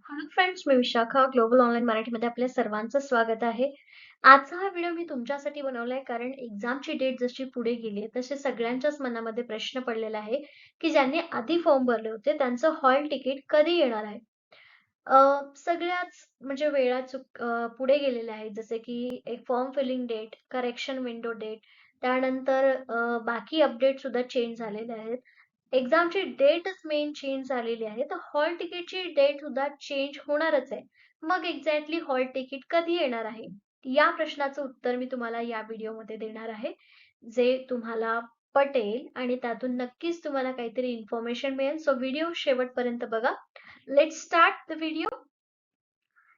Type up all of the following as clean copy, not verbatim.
Hello friends, मी Vishakha global online मराठीमध्ये आपल्या सर्वांचं स्वागत आहे. आजचा हा व्हिडिओ मी तुमच्यासाठी बनवलाय कारण एक्झामची डेट जशी पुढे गेली आहे, तसे सगळ्यांच्याच मनामध्ये प्रश्न पडलेला आहे, की ज्यांनी आधी फॉर्म भरले होते त्यांचं हॉल तिकीट कधी येणार आहे? सगळ्याच म्हणजे पुढे गेलेल्या आहेत. जसे की एक form filling date, correction window date, त्यानंतर बाकी अपडेट सुद्धा चेंज झालेले आहेत. एक्झामची डेटच मेन चेंज झालेली आहे, तर हॉल तिकीटची डेट सुद्धा चेंज होणारच आहे. मग एक्झॅक्टली हॉल तिकीट कधी येणार आहे? या प्रश्नाचं उत्तर मी तुम्हाला या व्हिडिओमध्ये देणार आहे, जे तुम्हाला पटेल आणि त्यातून नक्कीच तुम्हाला काहीतरी इन्फॉर्मेशन मिळेल. सो व्हिडिओ शेवटपर्यंत बघा. Let's start the video.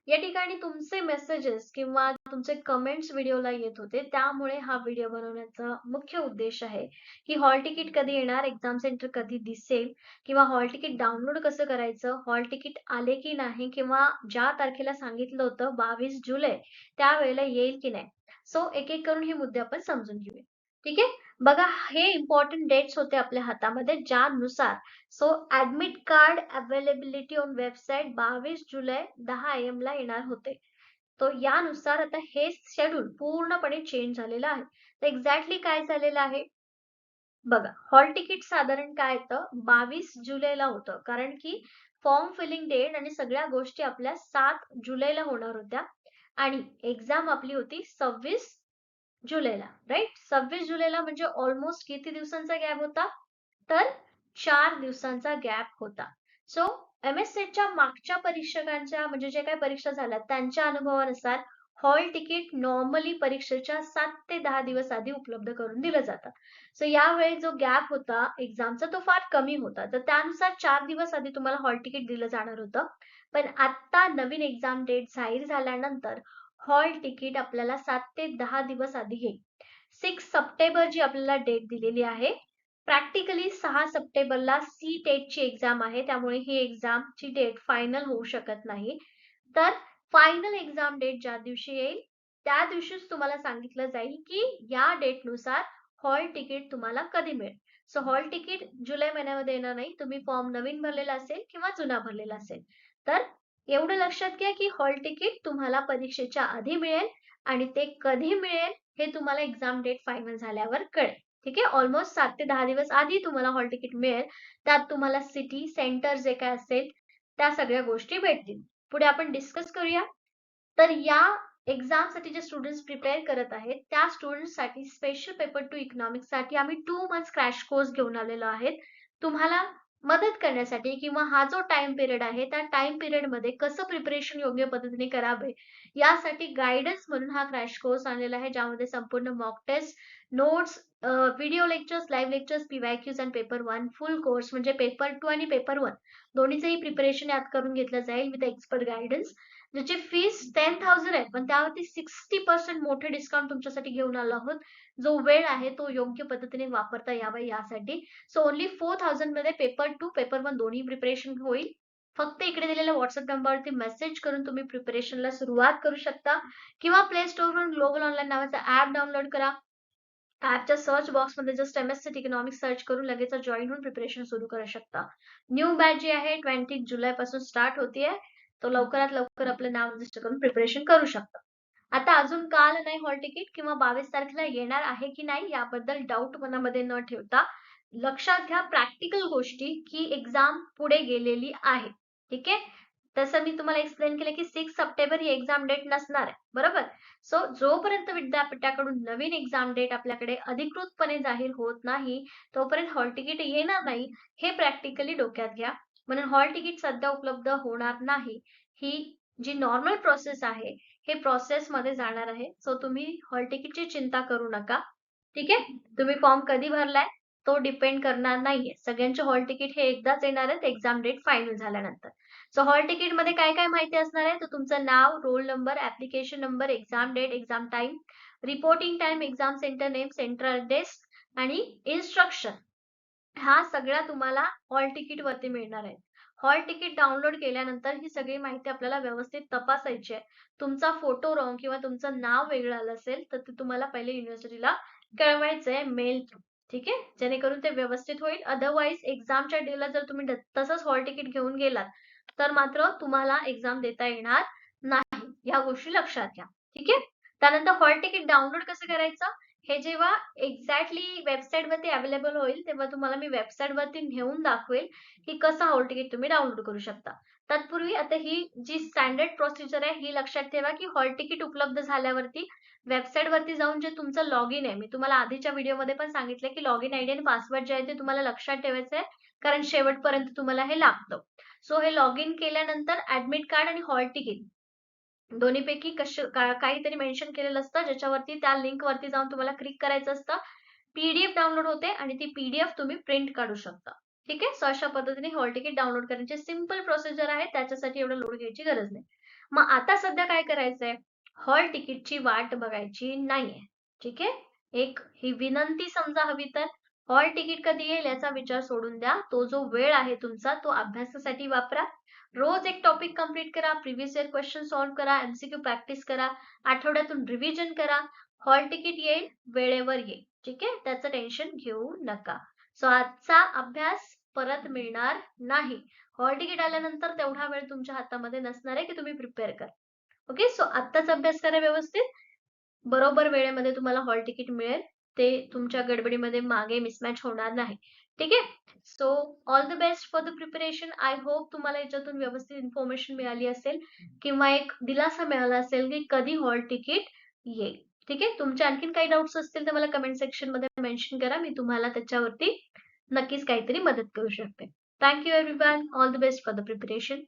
या ठिकाणी तुमचे मेसेजेस किंवा तुमचे कमेंट्स व्हिडिओला येत होते. त्यामुळे हा व्हिडिओ बनवण्याचा मुख्य उद्देश आहे, की हॉल तिकीट कधी येणार, एक्झाम सेंटर कधी दिसेल किंवा हॉल तिकीट डाउनलोड कसं करायचं, हॉल तिकीट आले की नाही किंवा ज्या तारखेला सांगितलं होतं 22 जुलै त्यावेळेला येईल की नाही. सो एक-एक करून हे मुद्दे आपण समजून घेऊया. ठीक आहे? बघा, हे इम्पोर्टंट डेट्स होते आपल्या हातामध्ये ज्यानुसार admit card availability on website 22 July 10 AM ला येणार होते. तो यानुसार आता हे शेड्यूल पूर्णपणे चेंज झालेलं आहे. तर एक्झॅक्टली काय झालेलं आहे? बघा, हॉल तिकीट साधारण काय येतं 22 जुलैला होतं. कारण की फॉर्म फिलिंग डेट आणि सगळ्या गोष्टी आपल्या 7 जुलैला होणार होत्या आणि एक्झाम आपली होती 26 जुलैला, राइट? 26 जुलैला म्हणजे ऑलमोस्ट किती दिवसांचा गॅप होता? तर 4 दिवसांचा गॅप होता. सो एम-एस-सेटच्या मागच्या परीक्षकांच्या म्हणजे जे काही परीक्षा झाल्या त्यांच्या अनुभवानुसार हॉल तिकीट नॉर्मली परीक्षेच्या 7 ते 10 दिवस आधी उपलब्ध करून दिलं जातं. सो यावेळी जो गॅप होता एक्झामचा तो फार कमी होता. तर त्यानुसार 4 दिवस आधी तुम्हाला हॉल तिकीट दिलं जाणार होतं. पण आता नवीन एक्झाम डेट जाहीर झाल्यानंतर हॉल तिकीट आपल्याला 7 ते 10 दिवस आधी येईल. 6 सप्टेंबर जी आपल्याला डेट दिलेली आहे. प्रॅक्टिकली 6 सप्टेंबरला सी-टेटची एक्झाम आहे. त्यामुळे ही एक्झामची डेट फायनल होऊ शकत नाही. तर फायनल एक्झाम डेट ज्या दिवशी येईल, त्या दिवशीच तुम्हाला सांगितलं जाईल, की या डेटनुसार हॉल तिकीट तुम्हाला कधी मिळेल. सो हॉल तिकीट जुलै महिन्यामध्ये येणार नाही. तुम्ही फॉर्म नवीन भरलेला असेल किंवा जुना भरलेला असेल. तर एवढं लक्षात घ्या, की हॉल तिकीट तुम्हाला परीक्षेच्या आधी मिळेल आणि ते कधी मिळेल हे तुम्हाला एक्झाम डेट फायनल झाल्यावर कळेल. ठीक आहे. ऑलमोस्ट 7 ते 10 दिवस आधी तुम्हाला हॉल तिकीट मिळेल. त्यात तुम्हाला सिटी, सेंटर जे काय असेल, त्या सगळ्या गोष्टी भेटतील. पुढे आपण डिस्कस करूया. तर या एक्झामसाठी जे स्टुडंट्स प्रिपेअर करत आहेत, त्या स्टुडंट्ससाठी स्पेशल पेपर 2 इकॉनॉमिक्ससाठी आम्ही 2 मंथ्स क्रॅश कोर्स घेऊन आलेलो आहे. तुम्हाला मदत करण्यासाठी किंवा हा जो टाईम पिरियड आहे, त्या टाईम पिरियडमध्ये कसं प्रिपरेशन योग्य पद्धतीने करावे, यासाठी गाईडन्स म्हणून हा क्रॅश कोर्स आणलेला आहे, ज्यामध्ये संपूर्ण mock test, notes, video lectures, live lectures, P Y Qs आणि पेपर 1 फुल कोर्स म्हणजे पेपर 2 आणि पेपर 1 दोन्हीचंही प्रिपरेशन यात करून घेतलं जाईल विथ एक्सपर्ट गाईडन्स. ज्याची फीस 10,000 आहे, पण त्यावरती 60% मोठे डिस्काउंट तुमच्यासाठी घेऊन आलो आहोत. जो वेळ आहे तो योग्य पद्धतीने वापरता यावा यासाठी. सो ओन्ली 4,000 मध्ये पेपर 2, पेपर 1 दोन्ही प्रिपरेशन होईल. फक्त इकडे दिलेल्या WhatsApp नंबरवरती मेसेज करून तुम्ही प्रिपरेशनला सुरुवात करू शकता किंवा प्ले स्टोअरवरून ग्लोबल ऑनलाईन नावाचा ॲप डाउनलोड करा. ॲपच्या सर्च बॉक्समध्ये जस्ट एम-एस-सी इकॉनॉमिक्स सर्च करून लगेच जॉइन होऊन प्रिपरेशन सुरू करू शकता. न्यू बॅच जी आहे 20 जुलैपासून स्टार्ट होतीये. तो लवकरात लवकर आपलं नाव रजिस्टर करून प्रिपरेशन करू शकता. आता अजून का आलं नाही हॉल तिकीट किंवा 22 तारखेला येणार आहे की नाही याबद्दल डाऊट मनामध्ये न ठेवता लक्षात घ्या प्रॅक्टिकल गोष्टी, की एक्झाम पुढे गेलेली आहे. ठीक आहे? तसं मी तुम्हाला एक्सप्लेन केलं, की 6 सप्टेंबर ही एक्झाम डेट नसणार आहे. बरोबर? सो जोपर्यंत विद्यापीठाकडून नवीन एक्झाम डेट आपल्याकडे अधिकृतपणे जाहीर होत नाही, तोपर्यंत हॉल तिकीट येणार नाही, हे प्रॅक्टिकली डोक्यात घ्या. म्हणून हॉल तिकीट सध्या उपलब्ध होणार नाही. ही जी नॉर्मल प्रोसेस आहे, हे प्रोसेसमध्ये जाणार आहे. सो तुम्ही हॉल तिकीटची चिंता करू नका. ठीक आहे? तुम्ही फॉर्म कधी भरलाय, तो डिपेंड करणार नाहीये. सगळ्यांचे हॉल तिकीट हे एकदाच येणार आहेत एक्झाम डेट फायनल झाल्यानंतर. सो हॉल तिकीटमध्ये काय-काय माहिती असणार आहे? तर तुमचं नाव, roll number, application number, exam date, exam time, reporting time, exam center name, center address आणि इन्स्ट्रक्शन. ह्या सगळ्या तुम्हाला हॉल तिकीटवरती मिळणार आहेत. हॉल तिकीट डाउनलोड केल्यानंतर ही सगळी माहिती आपल्याला व्यवस्थित तपासायची आहे. तुमचा फोटो रॉंग किंवा तुमचं नाव वेगळं आलं असेल, तर ते तुम्हाला पहिले युनिव्हर्सिटीला कळवायचं आहे मेल थ्रू. ठीक आहे? जेणेकरून ते व्यवस्थित होईल. अदरवाईज एक्झामच्या डेला जर तुम्ही तसंच हॉल तिकीट घेऊन गेलात, तर मात्र तुम्हाला एक्झाम देता येणार नाही. या गोष्टी लक्षात घ्या. ठीक आहे? त्यानंतर हॉल तिकीट डाउनलोड कसं करायचं? हे जेव्हा एक्झॅक्टली वेबसाईटवरती अवेलेबल होईल, तेव्हा तुम्हाला मी वेबसाईटवरती नेऊन दाखवेल, की कसं हॉल तिकीट तुम्ही डाउनलोड करू शकता. तत्पूर्वी आता ही जी स्टँडर्ड प्रोसिजर आहे, ही लक्षात ठेवा, की हॉल तिकीट उपलब्ध झाल्यावरती वेबसाईटवरती जाऊन जे तुमचं लॉगिन आहे, मी तुम्हाला आधीच्या व्हिडिओमध्ये पण सांगितलं, की लॉगिन आयडी आणि पासवर्ड जे आहे ते तुम्हाला लक्षात ठेवायचं आहे, कारण शेवटपर्यंत तुम्हाला हे लागतं. सो हे लॉगिन केल्यानंतर ॲडमिट कार्ड आणि हॉल तिकीट दोन्हीपैकी काहीतरी मेन्शन केलेलं असतं, ज्याच्यावरती त्या लिंकवरती जाऊन तुम्हाला क्लिक करायचं असतं. पी डाउनलोड होते आणि ती पी तुम्ही प्रिंट काढू शकता. ठीक आहे? सो अशा पद्धतीने हॉल तिकीट डाउनलोड करण्याची सिंपल प्रोसिजर आहे. त्याच्यासाठी एवढं लोड घ्यायची गरज नाही. मग आता सध्या काय करायचंय? हॉल तिकीटची वाट बघायची नाहीये. ठीक आहे? एक ही विनंती समजा हवी तर हॉल तिकीट कधी येईल याचा विचार सोडून द्या. तो जो वेळ आहे तुमचा तो अभ्यासासाठी वापरा. रोज एक टॉपिक कंप्लीट करा, प्रिव्हियस इयर क्वेश्चन सॉल्व्ह करा, एमसीक्यू प्रॅक्टिस करा, आठवड्यातून रिव्हिजन करा. हॉल तिकीट येईल, वेळेवर येईल. ठीक आहे? त्याचं टेन्शन घेऊ नका. सो आजचा अभ्यास परत मिळणार नाही. हॉल तिकीट आल्यानंतर तेवढा वेळ तुमच्या हातामध्ये नसणार आहे की तुम्ही प्रिपेअर करा. ओके? सो आत्ताच अभ्यास करा व्यवस्थित. बरोबर वेळेमध्ये तुम्हाला हॉल तिकीट मिळेल. ते तुमच्या गडबडीमध्ये मागे मिसमॅच होणार नाही. ठीक आहे? So all the best for the preparation. I hope तुम्हाला याच्यातून व्यवस्थित इन्फॉर्मेशन मिळाली असेल किंवा एक दिलासा मिळाला असेल की कधी हॉल तिकीट येईल. ठीक आहे? तुमचे आणखीन काही डाउट्स असतील तर मला कमेंट सेक्शनमध्ये मेन्शन करा. मी तुम्हाला त्याच्यावरती नक्कीच काहीतरी मदत करू शकते. Thank you everyone. All the best for the preparation.